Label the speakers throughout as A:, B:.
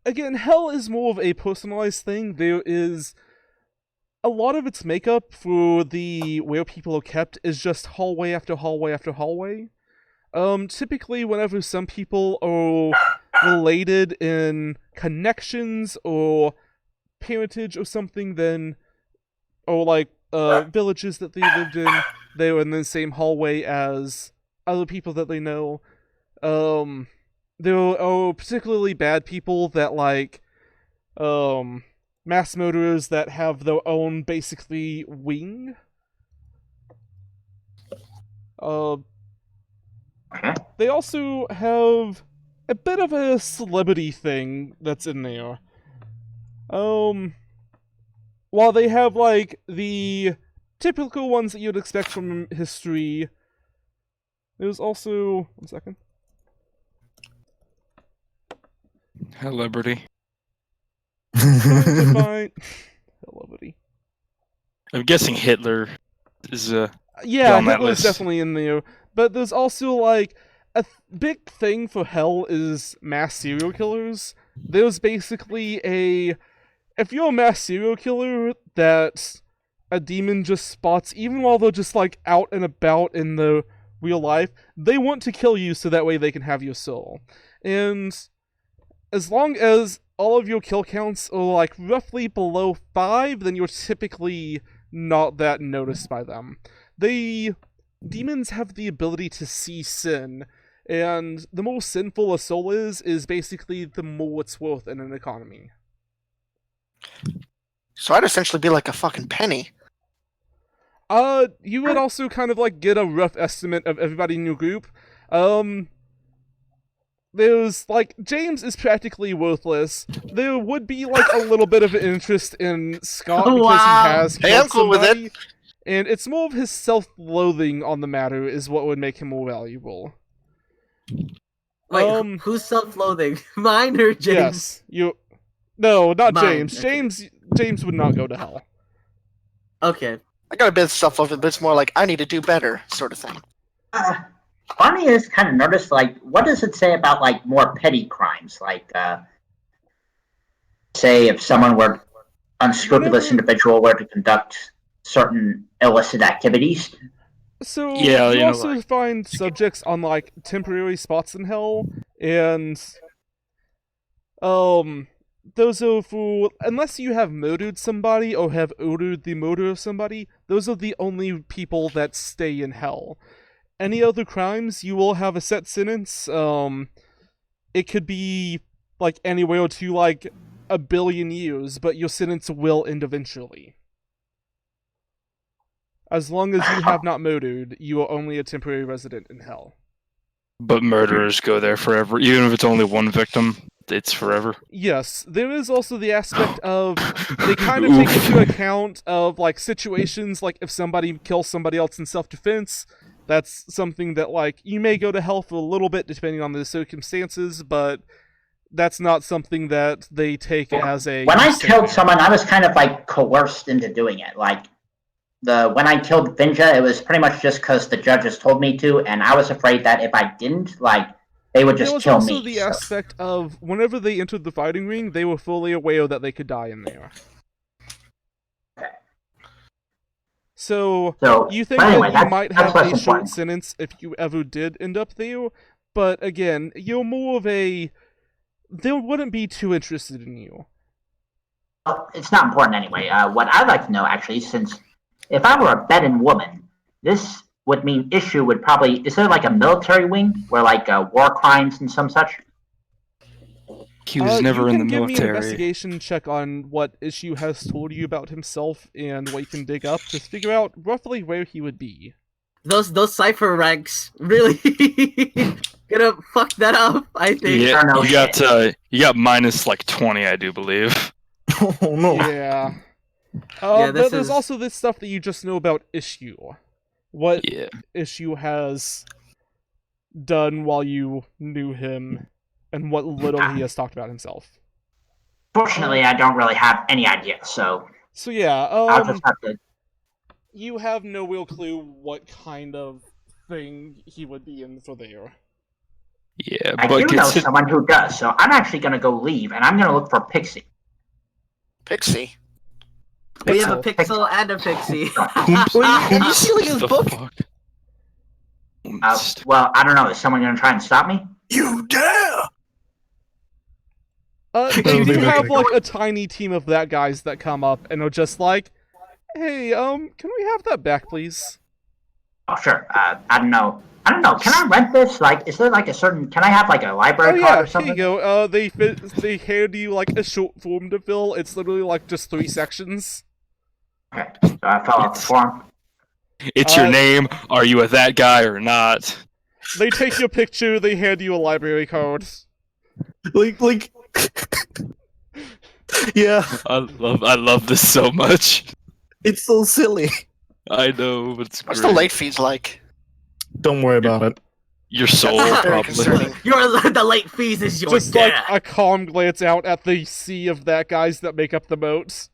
A: again, Hell is more of a personalized thing. There is a lot of its makeup for the where people are kept is just hallway after hallway after hallway. Typically, whenever some people are related in connections or parentage or something, then or like villages that they lived in, they were in the same hallway as other people that they know. Um, there are particularly bad people that like um mass murderers that have their own basically wing. Uh,
B: Okay.
A: they also have a bit of a celebrity thing that's in there. Um, while they have like the typical ones that you'd expect from history, there's also 1 second.
C: Liberty.
A: Trying to find celebrity.
C: I'm guessing Hitler is
A: Yeah,
C: on that
A: Hitler's
C: list.
A: definitely in there, but there's also like big thing for Hell is mass serial killers. There's basically a if you're a mass serial killer that a demon just spots, even while they're just like out and about in the real life, they want to kill you so that way they can have your soul. And as long as all of your kill counts are like roughly below 5, then you're typically not that noticed by them. The demons have the ability to see sin, and the more sinful a soul is basically the more it's worth in an economy.
D: So I'd essentially be like a fucking penny.
A: You would also kind of like get a rough estimate of everybody in your group. There's like James is practically worthless. There would be like a little bit of an interest in Scott because
B: Wow.
A: he has
D: Hey,
A: killed
D: I'm cool with it.
A: somebody, and it's more of his self-loathing on the matter is what would make him more valuable.
E: Wait, who's self-loathing? Mine or James?
A: Yes, you. No, not
E: Mine,
A: James.
E: okay.
A: James would not go to hell.
E: Okay.
D: I got a bit of stuff of it, but it's more like I need to do better sort of thing.
B: Funny is kind of noticed, like, what does it say about, like, more petty crimes? Like, say if someone were, unscrupulous individual were to conduct certain illicit activities.
A: So
C: Yeah,
A: you
C: you know,
A: also
C: like-
A: find subjects on like temporary spots in hell, and those are for unless you have murdered somebody or have ordered the murder of somebody, those are the only people that stay in hell. Any other crimes, you will have a set sentence. It could be like anywhere to like 1,000,000,000 years, but your sentence will end eventually. As long as you have not murdered, you are only a temporary resident in hell.
C: But murderers go there forever. Even if it's only one victim, it's forever.
A: Yes, there is also the aspect of they kind of take
C: Oof.
A: into account of like situations like if somebody kills somebody else in self-defense, that's something that like you may go to hell for a little bit depending on the circumstances, but that's not something that they take as a
B: When I
A: necessity.
B: killed someone, I was kind of like coerced into doing it. Like when I killed Finja, it was pretty much just because the judges told me to, and I was afraid that if I didn't, like they would
A: There
B: just
A: was
B: kill
A: also
B: me.
A: the
B: so-
A: aspect of whenever they entered the fighting ring, they were fully aware that they could die in there. So
B: So,
A: you think
B: but anyway,
A: that you
B: that's-
A: might
B: that's
A: have a
B: less
A: short
B: important.
A: sentence if you ever did end up there, but again, you're more of a. They wouldn't be too interested in you.
B: Well, it's not important anyway. What I'd like to know, actually, since if I were a Bedouin woman, this would mean issue would probably is there like a military wing where like war crimes and some such?
C: He was never
A: you
C: in
A: can
C: the
A: give me an
C: military.
A: investigation check on what Issue has told you about himself and what you can dig up to figure out roughly where he would be.
E: Those cipher ranks really gonna fuck that up, I think.
C: Yeah,
B: Oh, no
C: you got minus like 20, I do believe.
F: Oh no.
A: Yeah.
E: Yeah, this
A: but there's
E: is-
A: also this stuff that you just know about Issue. What
C: Yeah.
A: Issue has done while you knew him, and what little he has talked about himself.
B: Fortunately, I don't really have any idea, so
A: So yeah,
B: I'll just have to.
A: you have no real clue what kind of thing he would be in for there.
C: Yeah,
B: I
C: but
B: do know
C: gets it.
B: someone who does, so I'm actually going to go leave, and I'm going to look for Pixie.
D: Pixie.
E: We have a
A: Pixel.
E: pixel and a pixie.
D: Are you stealing his
C: The
D: book?
C: fuck?
B: Well, I don't know. Is someone going to try and stop me?
D: You dare!
A: You
F: don't
A: do
F: think
A: have
F: they-
A: like a tiny team of that guys that come up and are just like, "Hey, can we have that back, please?"
B: Oh, sure. I don't know. Can I rent this? Like, is there like a certain? Can I have like a
A: Oh
B: library card
A: yeah,
B: or
A: here
B: something?
A: you go. They hand you like a short form to fill. It's literally like just 3 sections.
B: Okay. So I fill out the form.
C: It's your
A: Uh,
C: name. Are you a that guy or not?
A: They take your picture. They hand you a library card.
F: Like, yeah,
C: I love this so much.
F: it's so silly.
C: I know, but it's
D: What's
C: great.
D: the late fees like?
F: Don't worry about it.
C: Your soul,
D: That's very
C: probably.
D: concerning.
E: The late fees is your
A: Just
E: dad.
A: like a calm glance out at the sea of that guys that make up the moat.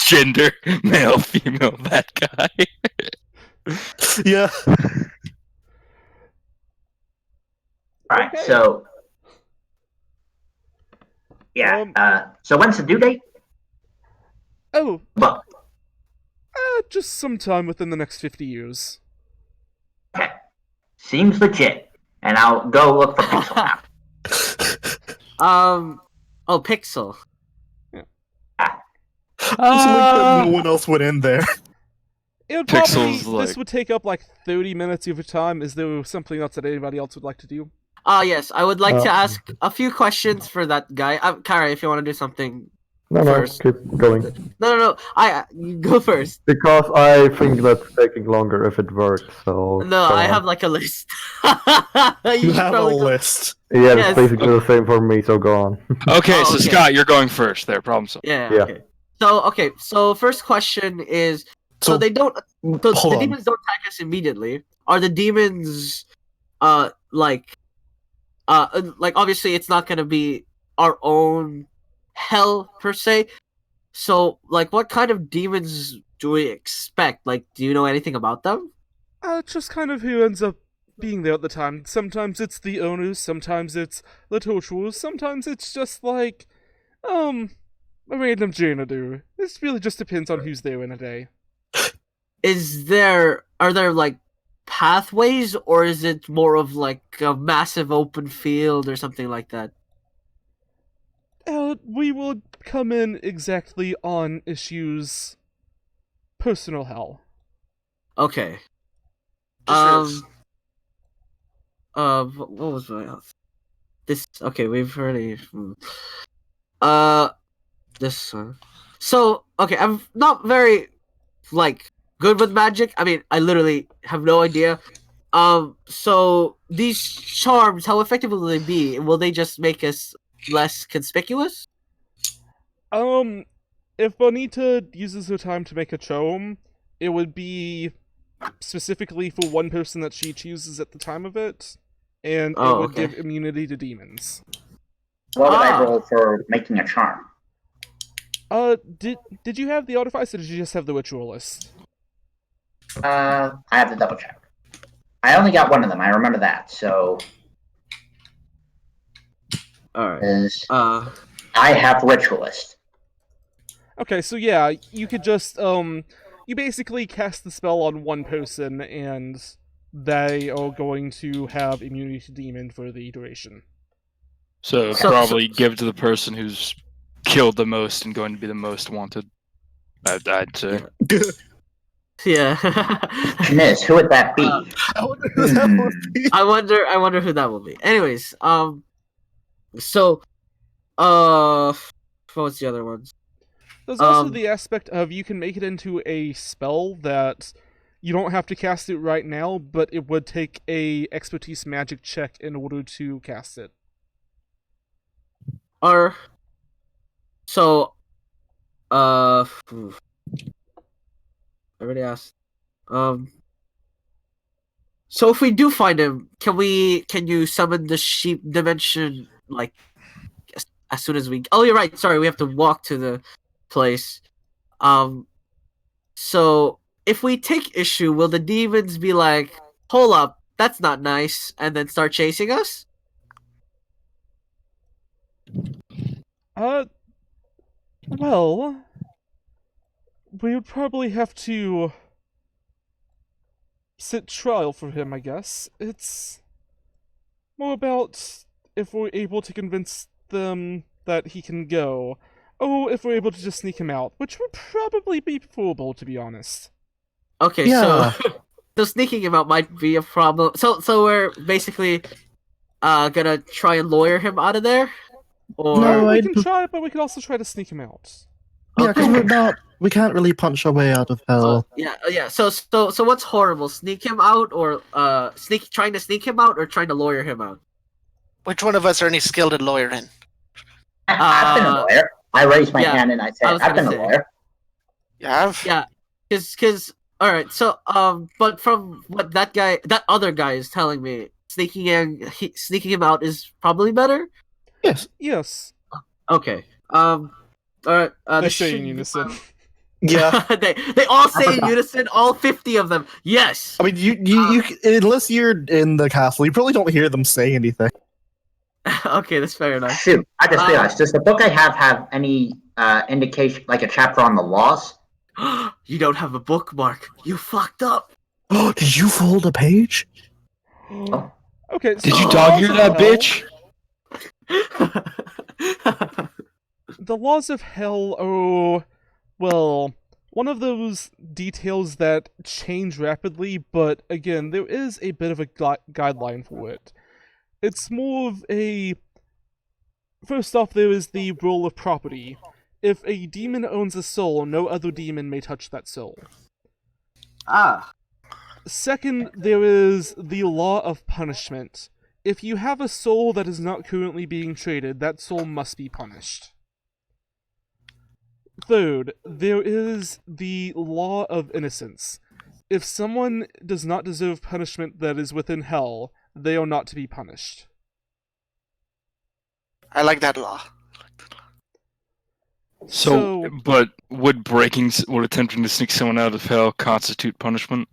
C: Gender, male, female, that guy.
F: Yeah.
B: All right.
A: Okay.
B: So. Yeah. So when's the due date?
A: Oh,
B: Well,
A: just sometime within the next 50 years.
B: okay. Seems legit. And I'll go look for Pixel now.
E: Oh, pixel.
F: It's like that no one else went in there.
A: It would probably
C: Pixels, like-
A: this would take up like 30 minutes of your time. Is there something else that anybody else would like to do?
E: Yes, I would like to
G: Uh,
E: ask a few questions for that guy. Kara, if you want to do something.
G: No,
E: First.
G: keep going.
E: No. You go first.
G: Because I think that's taking longer if it works, so...
E: No,
G: go
E: I
G: on.
E: have like a list.
F: You
E: should
F: have a
E: probably go-
F: list.
G: Yeah,
E: Yes.
G: it's basically the same for me, so go on.
C: Okay,
E: Oh,
C: so
E: okay.
C: Scott, you're going first. There, problem solved.
E: Yeah.
G: Yeah.
E: Okay. So first question is: so they don't. So
F: hold
E: the
F: on.
E: demons don't attack us immediately. Are the demons, like obviously it's not gonna be our own hell per se. So like, what kind of demons do we expect? Like, do you know anything about them?
A: Just kind of who ends up being there at the time. Sometimes it's the owners, sometimes it's the torturers, sometimes it's just like, a random janitor. This really just depends on who's there in a day.
E: Are there like pathways, or is it more of like a massive open field or something like that?
A: We will come in exactly on issues personal hell.
E: Okay.
D: Just
E: What was my this? Okay, we've already. This one. So okay, I'm not very like good with magic. I mean, I literally have no idea. So these charms, how effective will they be? Will they just make us less conspicuous?
A: If Bonita uses her time to make a charm, it would be specifically for one person that she chooses at the time of it, and it
E: Oh,
A: would
E: okay.
A: give immunity to demons.
B: What would I
E: Ah.
B: roll for making a charm?
A: Did you have the artifice, or did you just have the ritualist?
B: I have to double check. I only got one of them. I remember that. So
E: All right.
B: is
E: I
B: I have ritualist.
A: Okay, so yeah, you could just, you basically cast the spell on one person, and they are going to have immunity to demon for the duration.
C: So,
E: So-
C: probably give it to the person who's killed the most and going to be the most wanted. I'd say.
E: Yeah.
B: Miss, who would that be?
F: I wonder who that would be.
E: I wonder who that will be. Anyways, so, what was the other ones?
A: There's also
E: Um,
A: the aspect of you can make it into a spell that you don't have to cast it right now, but it would take a expertise magic check in order to cast it.
E: So, I already asked. So if we do find him, can you summon the sheep dimension like as soon as we? Oh, you're right. Sorry, we have to walk to the place. So if we take issue, will the demons be like, hold up, that's not nice, and then start chasing us?
A: Well, we would probably have to sit trial for him, I guess. It's more about if we're able to convince them that he can go, or if we're able to just sneak him out, which would probably be preferable, to be honest.
E: Okay,
F: Yeah.
E: so sneaking him out might be a problem. So we're basically gonna try and lawyer him out of there? Or
F: No,
A: we
F: I
A: can
F: d-
A: try, but we can also try to sneak him out.
F: Yeah, because
E: Okay.
F: we can't really punch our way out of hell.
E: yeah. So what's horrible? Sneak him out, or trying to sneak him out, or trying to lawyer him out?
D: Which one of us are any skilled at lawyering?
B: I've been a lawyer. I raised my
E: yeah,
B: hand and I
E: I
B: said,
E: was
B: I've been
E: gonna
B: a
E: say.
B: lawyer.
D: You have?
E: Yeah, because all right. So but from what that other guy is telling me, sneaking him out is probably better.
F: Yes.
A: Yes,
E: Okay. All right.
A: they
E: This
A: say in
E: should-
A: unison.
F: Yeah.
E: they all say in unison, all 50 of them. Yes.
F: I mean, you unless you're in the castle, you probably don't hear them say anything.
E: Okay, that's fair enough.
B: Shoot, I just realized, does the book I have any indication, like a chapter on the laws?
E: You don't have a bookmark. You fucked up.
F: Oh, did you fold a page?
A: Okay,
C: Did
A: so
C: you
A: the
C: dog
A: laws
C: ear
A: of
C: that
A: hell-
C: bitch?
A: The laws of hell are, well, one of those details that change rapidly, but again, there is a bit of a guideline for it. It's more of a... First off, there is the rule of property. If a demon owns a soul, no other demon may touch that soul. Second, there is the law of punishment. If you have a soul that is not currently being traded, that soul must be punished. Third, there is the law of innocence. If someone does not deserve punishment that is within hell, they are not to be punished.
D: I like that law.
C: So, but would attempting to sneak someone out of hell constitute punishment?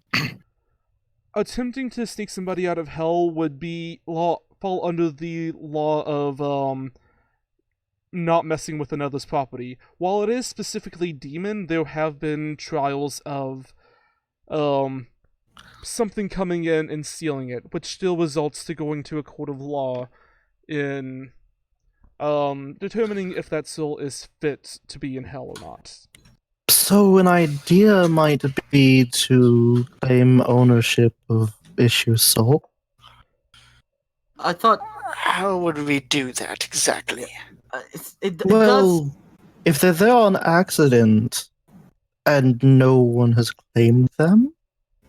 A: Attempting to sneak somebody out of hell would fall under the law of not messing with another's property. While it is specifically demon, there have been trials of something coming in and stealing it, which still results to going to a court of law in determining if that soul is fit to be in hell or not.
F: So an idea might be to claim ownership of Issue's soul.
E: I thought
D: How would we do that exactly?
E: it does.
F: Well, if they're there on accident and no one has claimed them,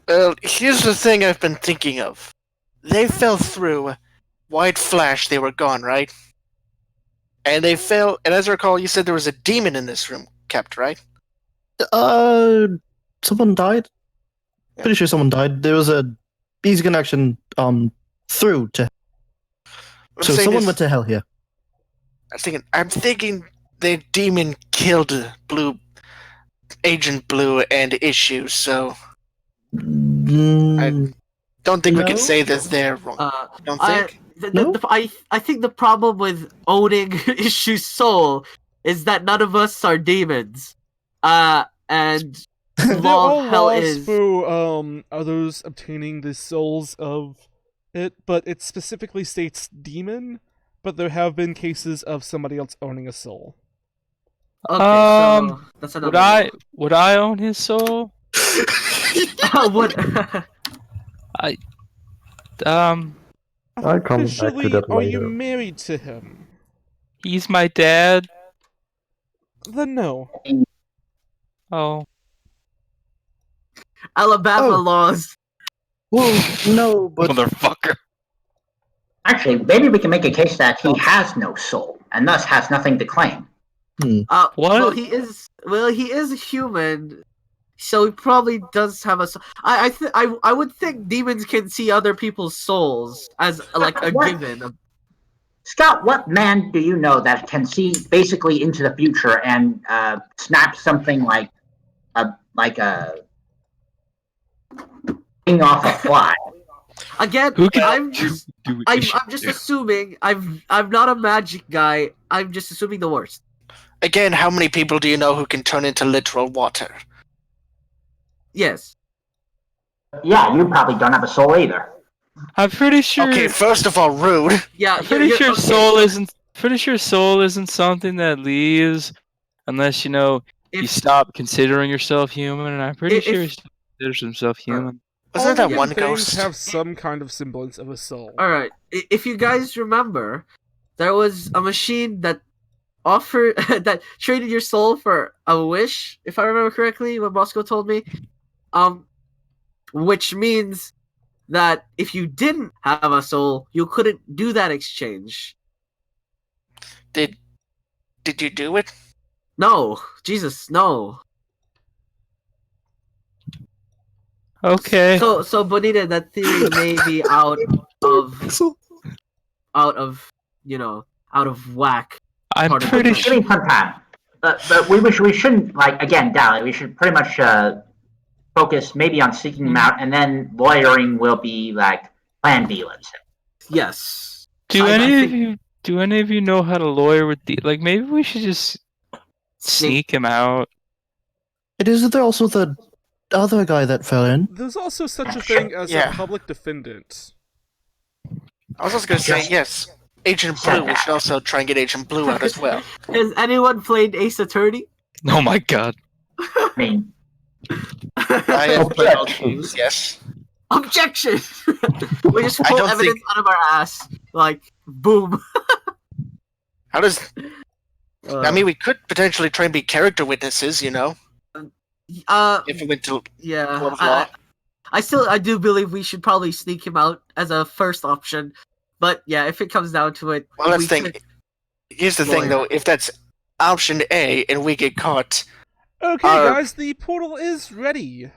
D: Well, here's the thing I've been thinking of. They fell through. White flash, they were gone, right? And they fell. And as I recall, you said there was a demon in this room kept, right?
F: someone died. Pretty sure someone died. There was a easy connection through to.
D: What
F: So
D: I'm saying
F: someone
D: is-
F: went to hell here.
D: I'm thinking the demon killed Agent Blue and Issue, so
F: Mm,
D: don't think we
F: No?
D: can say that they're wrong. Don't think?
F: No?
E: I think the problem with owning Issue's soul is that none of us are demons. And
A: There
E: law
A: are
E: of hell
A: laws
E: is
A: for others obtaining the souls of it, but it specifically states demon, but there have been cases of somebody else owning a soul.
E: okay. So that's another.
C: Would I own his soul?
E: Would
G: I come back to
A: Officially,
G: that
A: are you
G: later.
A: married to him?
C: He's my dad.
A: Then no.
C: Oh.
E: Alabama
F: Oh.
E: laws?
F: well, no, but
C: Motherfucker.
B: Actually, maybe we can make a case that he has no soul and thus has nothing to claim.
C: What?
E: Well, he is a human, so he probably does have a soul. I would think demons can see other people's souls as like a
B: What?
E: given.
B: Scott, what man do you know that can see basically into the future and snap something like a thing off a fly?
E: Again,
C: Who can
E: I'm just
C: do what
E: I'm,
C: you should
E: I'm just
C: do?
E: assuming. I'm not a magic guy. I'm just assuming the worst.
D: Again, how many people do you know who can turn into literal water?
E: Yes.
B: Yeah, you probably don't have a soul either.
C: I'm pretty sure.
D: Okay, first of all, rude.
E: Yeah.
C: I'm pretty sure
E: okay.
C: soul isn't. Pretty sure soul isn't something that leaves unless you
E: If,
C: stop considering yourself human. And I'm pretty
E: if-
C: sure he still considers himself human.
D: Wasn't
A: All
D: that
A: living
D: one
A: things
D: ghost?
A: have some kind of semblance of a soul.
E: all right. If you guys remember, there was a machine that offered that traded your soul for a wish, if I remember correctly, what Bosco told me. Which means that if you didn't have a soul, you couldn't do that exchange.
D: Did you do it?
E: No, Jesus, no.
C: Okay.
E: So Bonita, that theory may be out of whack.
C: I'm
E: part of
C: pretty
E: the-
C: sure.
B: Give me some time. But we shouldn't, like, again, Dally, we should pretty much focus maybe on seeking them out, and then lawyering will be, like, plan B, let's say.
E: Yes.
C: Do
E: I
C: any of
E: think-
C: you? Do any of you know how to lawyer with the? Like, maybe we should just sneak him out.
F: It isn't there also the other guy that fell in?
A: There's also such a thing as
D: Yeah.
A: a public defendant.
D: I was also gonna say yes. Agent Blue. We should also try and get Agent Blue out as well.
E: Has anyone played Ace Attorney?
C: Oh my god.
B: I mean,
D: I have played all games. Yes.
E: Objection! We just
D: I
E: pull
D: don't
E: evidence out of our ass. Like, boom.
D: How does? I mean, we could potentially try and be character witnesses. You know, if we went to
E: yeah.
D: court of law.
E: I do believe we should probably sneak him out as a first option. But yeah, if it comes down to it,
D: Well, that's
E: we
D: the thing.
E: could-
D: Here's the thing,
E: Lawyer.
D: though. If that's option A and we get caught,
A: Okay,
D: Uh,
A: guys, the portal is ready.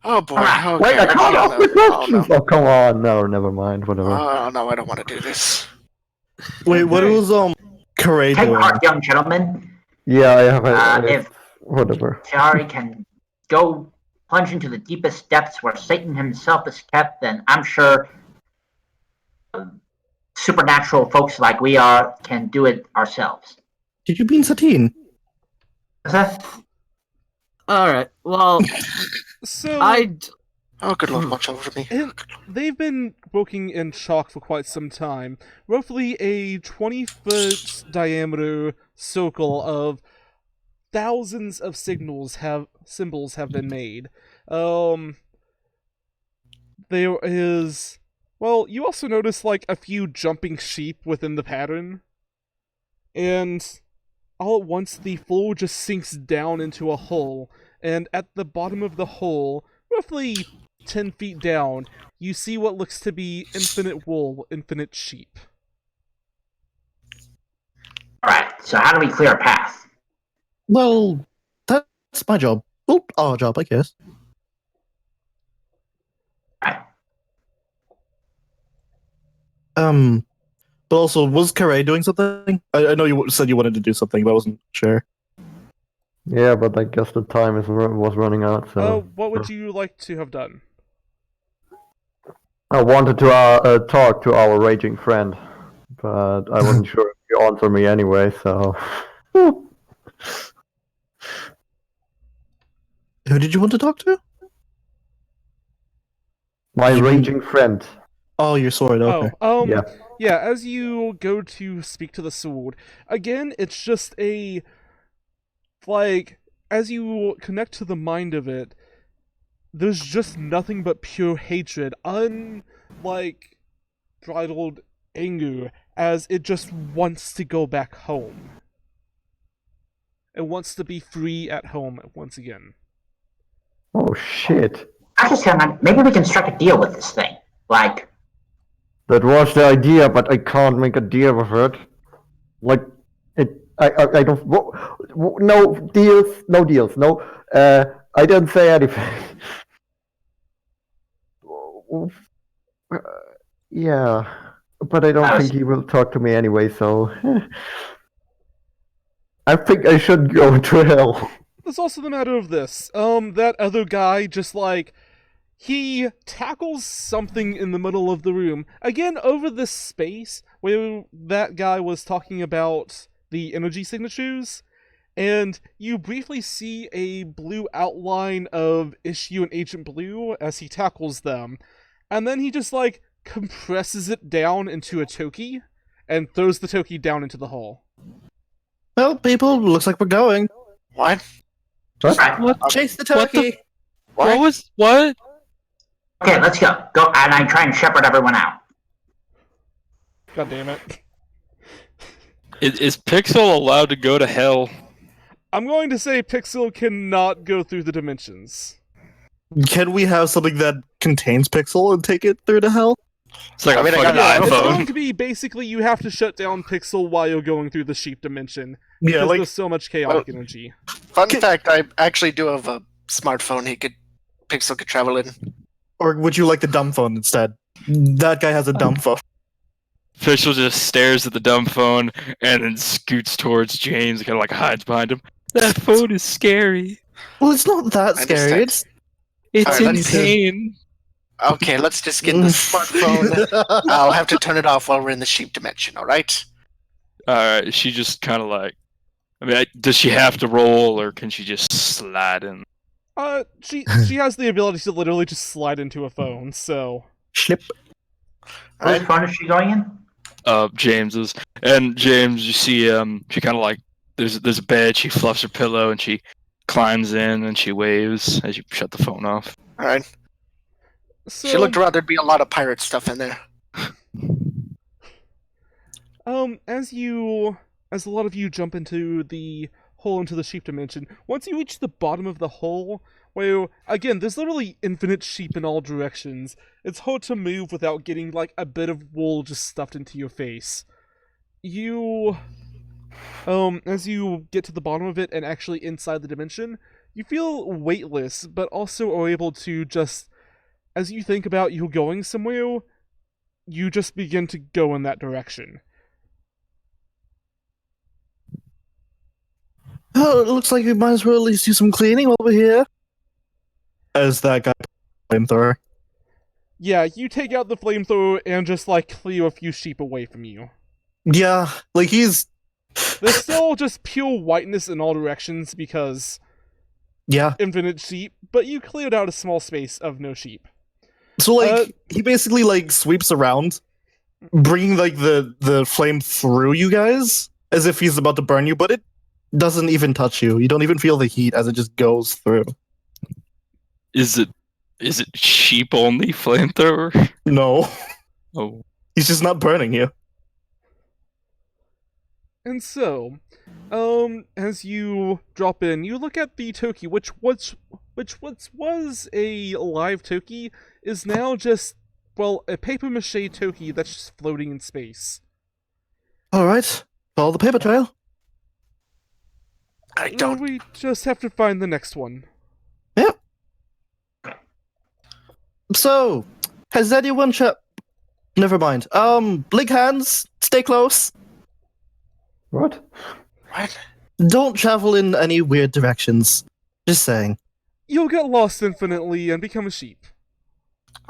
D: oh boy.
B: Alright,
D: Okay,
G: Wait, I
D: don't
G: can't ask
D: know.
G: the questions! Oh, come on. No, never mind. Whatever.
D: Oh no, I don't want to do this.
F: Wait, what was Karay
B: take
F: doing?
B: heart, young gentlemen.
G: Yeah, I have
B: If
G: whatever.
B: Shari can go plunge into the deepest depths where Satan himself is kept, then I'm sure supernatural folks like we are can do it ourselves.
F: Did you mean Satine?
B: Is that?
E: Alright, well,
A: So,
D: Oh, good Lord, watch over me.
A: they've been working in chalk for quite some time. Roughly a 20-foot diameter circle of thousands of symbols have been made. There is, well, you also notice like a few jumping sheep within the pattern, and all at once the floor just sinks down into a hole, and at the bottom of the hole, roughly 10 feet down, you see what looks to be infinite wool, infinite sheep.
B: Alright, so how do we clear a path?
F: Well, that's my job. Well, our job, I guess.
B: Right.
F: But also, was Karay doing something? I know you said you wanted to do something, but I wasn't sure.
G: Yeah, but I guess the time was running out, so...
A: What would you like to have done?
G: I wanted to talk to our raging friend, but I wasn't sure if you answer me anyway, so...
F: Who did you want to talk to?
G: My
F: You mean-
G: raging friend.
F: Oh, your sword, okay.
G: Yeah.
A: Yeah, as you go to speak to the sword, again, it's just as you connect to the mind of it, there's just nothing but pure hatred, bridled anger, as it just wants to go back home. It wants to be free at home once again.
G: Oh, shit.
B: I just said, maybe we can strike a deal with this thing. Like,
G: That was the idea, but I can't make a deal with it. Like, I don't... No deals, no. I didn't say anything. Yeah, but I don't think he will talk to me anyway, so... I think I should go to hell.
A: There's also the matter of this. That other guy just he tackles something in the middle of the room, again over this space where that guy was talking about the energy signatures, and you briefly see a blue outline of Issue and Agent Blue as he tackles them, and then he just, like, compresses it down into a Toki, and throws the Toki down into the hole.
F: Well, people, looks like we're going.
D: What?
B: Right.
F: Chase the
C: What the-
F: turkey.
C: What?
B: Okay, let's go. Go, and I try and shepherd everyone out.
A: God damn it.
C: Is Pixel allowed to go to hell?
A: I'm going to say Pixel cannot go through the dimensions.
F: Can we have something that contains Pixel and take it through to hell?
C: It's like
D: I mean,
C: a
D: I
C: fucking
D: got-
A: It's going
C: iPhone.
A: to be basically you have to shut down Pixel while you're going through the sheep dimension.
F: Yeah,
A: Because
F: like,
A: there's so much chaotic energy.
D: Fun fact, I actually do have a smartphone Pixel could travel in.
F: or would you like the dumb phone instead? That guy has a dumb phone.
C: Pixel just stares at the dumb phone and then scoots towards James and kind of like hides behind him. That phone is scary.
F: Well, it's not that
D: I
F: scary.
D: understand.
C: It's
D: Alright,
C: in
D: let's-
C: pain.
D: Okay, let's just get the smartphone. I'll have to turn it off while we're in the sheep dimension, alright?
C: Alright, she just kind of like. I mean, does she have to roll or can she just slide in?
A: She has the ability to literally just slide into a phone, so...
F: Schlip.
B: Whose phone is she going in?
C: James's. And James, you see, she kind of like. There's a bed, she fluffs her pillow and she climbs in and she waves as you shut the phone off.
D: Alright.
A: So,
D: She looked around, there'd be a lot of pirate stuff in there.
A: as a lot of you jump into the hole into the sheep dimension, once you reach the bottom of the hole, where, again, there's literally infinite sheep in all directions, it's hard to move without getting, like, a bit of wool just stuffed into your face. As you get to the bottom of it and actually inside the dimension, you feel weightless, but also are able to just, as you think about you going somewhere, you just begin to go in that direction.
F: Oh, it looks like we might as well at least do some cleaning while we're here. As that guy flamethrower.
A: Yeah, you take out the flamethrower and just, like, clear a few sheep away from you.
F: Yeah, like he's
A: There's still just pure whiteness in all directions because
F: yeah.
A: infinite sheep, but you cleared out a small space of no sheep.
F: So like he basically like sweeps around, bringing like the flame through you guys as if he's about to burn you, but it doesn't even touch you. You don't even feel the heat as it just goes through.
C: Is it sheep only flamethrower?
F: No,
C: Oh.
F: he's just not burning you.
A: And so, as you drop in, you look at the Toki, which was a live Toki, is now just, well, a papier-mâché Toki that's just floating in space.
F: All right, follow the paper trail.
D: I don't.
A: We just have to find the next one.
F: So, has anyone Never mind. Blink hands. Stay close.
G: What?
D: What?
F: Don't travel in any weird directions. Just saying.
A: You'll get lost infinitely and become a sheep.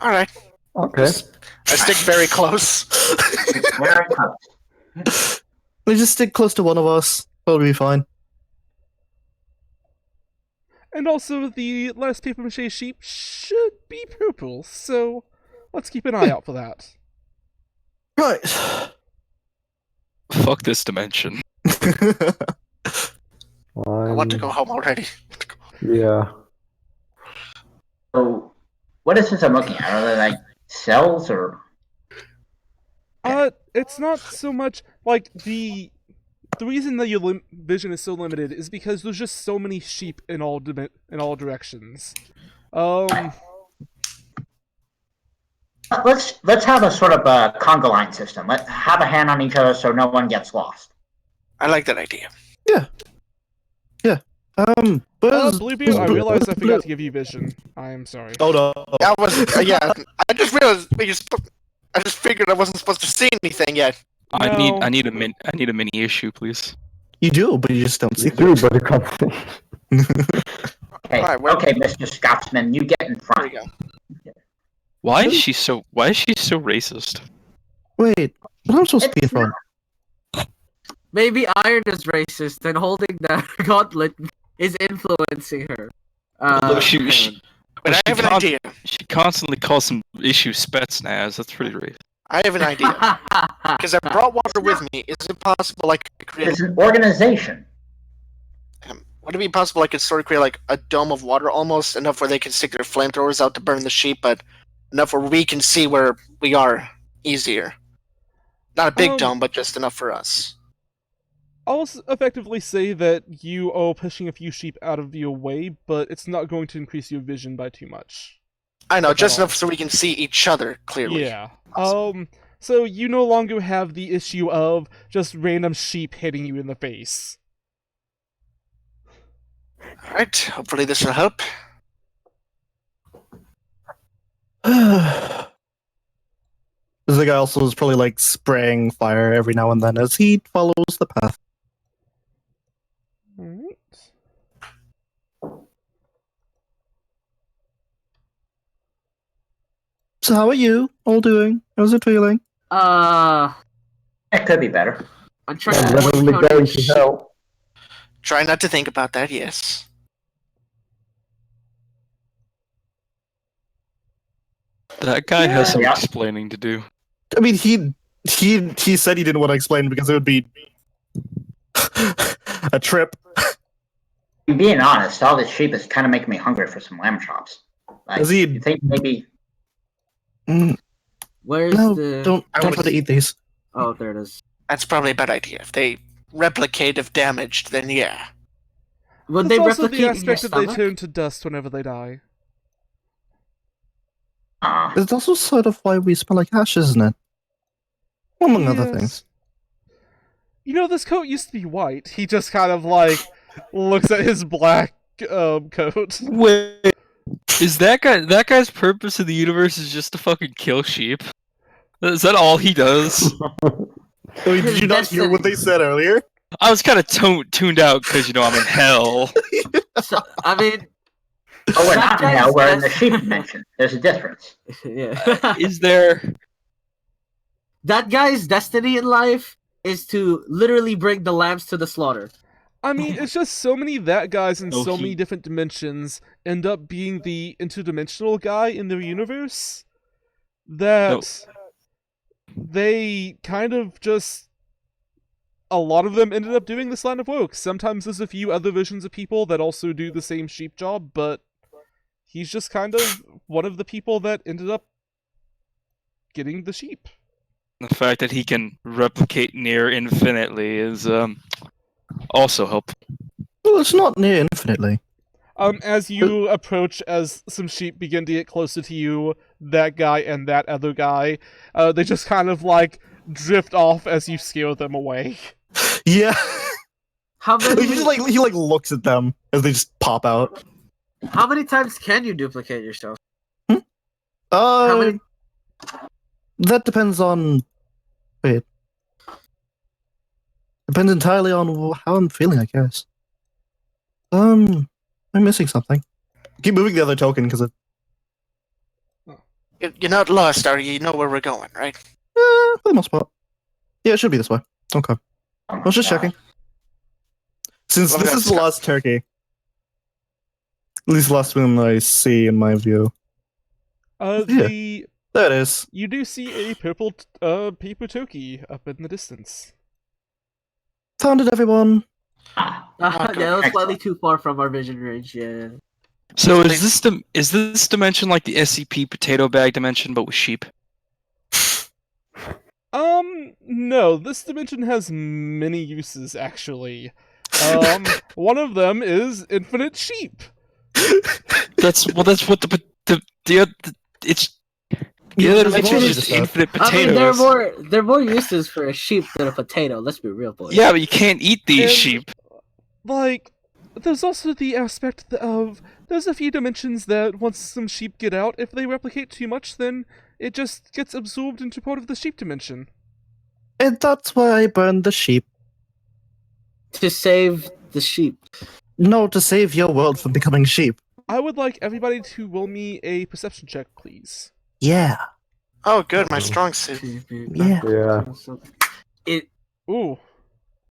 D: Alright.
G: Okay.
D: I stick very close.
B: Very close.
F: We just stick close to one of us. Probably be fine.
A: And also, the last papier-mâché sheep should be purple, so let's keep an eye out for that.
F: Right.
C: Fuck this dimension.
D: I want to go home already.
G: Yeah.
B: So, what is this I'm looking at? Are they like cells or?
A: It's not so much, like, the reason that your vision is so limited is because there's just so many sheep in all directions.
B: Let's have a sort of a conga line system. Let's have a hand on each other so no one gets lost.
D: I like that idea.
A: Bluebeard, I realized I forgot to give you vision. I am sorry.
F: Oh no.
D: That was yeah. I just realized I just figured I wasn't supposed to see anything yet.
C: I
A: No.
C: need a mini issue, please.
F: You do, but you just don't see
G: You do, but you can't see.
B: Okay,
D: Alright, well-
B: okay, Mr. Scotsman, you get in
D: There
B: front.
D: we go.
C: Why is she so racist?
F: Wait, what am I supposed to be in front?
E: Maybe Iron is racist and holding the gauntlet is influencing her.
C: Although she
D: But I have an idea.
C: She constantly calls some issue Spetsnaz. That's pretty racist.
D: I have an idea. Because I brought water with me. Is it possible I could create?
B: It's an organization.
D: Would it be possible I could sort of create like a dome of water, almost enough where they can stick their flamethrowers out to burn the sheep, but enough where we can see where we are easier. Not a big dome, but just enough for us.
A: I'll effectively say that you are pushing a few sheep out of your way, but it's not going to increase your vision by too much.
D: I know, just enough so we can see each other clearly.
A: Yeah. So you no longer have the issue of just random sheep hitting you in the face.
D: Alright, hopefully this will help.
F: The guy also is probably like spraying fire every now and then as he follows the path.
A: Alright.
F: So how are you all doing? How's it feeling?
B: It could be better.
E: I'm trying
G: I'm
E: to avoid
G: literally going
E: Tony's
G: to hell.
D: Try not to think about that, yes.
C: That guy has some
B: Yeah.
C: explaining to do.
F: I mean, he said he didn't want to explain because it would be a trip.
B: Being honest, all this sheep is kind of making me hungry for some lamb chops. Like,
F: Does he-
B: you think maybe?
E: Where's
F: No,
E: the?
F: don't try to eat these.
E: Oh, there it is.
D: That's probably a bad idea. If they replicate if damaged, then yeah.
E: Would
A: There's
E: they
A: also
E: replicate
A: the
E: in your
A: aspect that they
E: stomach?
A: turn to dust whenever they die.
F: It's also sort of why we smell like ash, isn't it? Among other
A: Yes.
F: things.
A: You know, this coat used to be white. He just kind of like looks at his black coat.
C: Wait, is that guy's purpose in the universe is just to fucking kill sheep? Is that all he does?
F: I mean, did you not hear what they said earlier?
C: I was kind of tuned out because I'm in hell.
E: So, I mean,
B: Oh, we're not in
E: Sometimes
B: hell. We're in the
E: that's-
B: sheep dimension. There's a difference.
E: yeah.
C: Is there?
E: That guy's destiny in life is to literally bring the lambs to the slaughter.
A: I mean, it's just so many that guys in
C: Oh,
A: so
C: he-
A: many different dimensions end up being the interdimensional guy in their universe that they kind of just. A lot of them ended up doing this line of work. Sometimes there's a few other versions of people that also do the same sheep job, but he's just kind of one of the people that ended up getting the sheep.
C: The fact that he can replicate near infinitely is also helpful.
F: Well, it's not near infinitely.
A: As you approach, as some sheep begin to get closer to you, that guy and that other guy, they just kind of like drift off as you scare them away.
F: Yeah.
E: How many?
F: he looks at them as they just pop out.
E: How many times can you duplicate yourself? How many?
F: That depends on. Wait. Depends entirely on how I'm feeling, I guess. I'm missing something. Keep moving the other token because it.
D: You're not lost, are you? You know where we're going, right?
F: For the most part. Yeah, it should be this way. Okay. I was just checking. Since
D: Well,
F: this is
D: that's-
F: the last turkey. At least the last one I see in my view. Yeah. There it is.
A: You do see a purple paper turkey up in the distance.
F: Found it, everyone.
E: Yeah, that was slightly too far from our vision range. Yeah.
C: So is this dimension like the SCP potato bag dimension, but with sheep?
A: No, this dimension has many uses, actually. One of them is infinite sheep.
C: That's what the it's the other dimension is just infinite
E: I mean,
C: potatoes.
E: there are more uses for a sheep than a potato. Let's be real, boys.
C: Yeah, but you can't eat these
A: And-
C: sheep.
A: Like, there's also the aspect of there's a few dimensions that once some sheep get out, if they replicate too much, then it just gets absorbed into part of the sheep dimension.
F: And that's why I burned the sheep.
E: To save the sheep.
F: No, to save your world from becoming sheep.
A: I would like everybody to roll me a perception check, please.
F: Yeah.
D: Oh, good, my strong suit.
G: Yeah.
E: It
A: Ooh.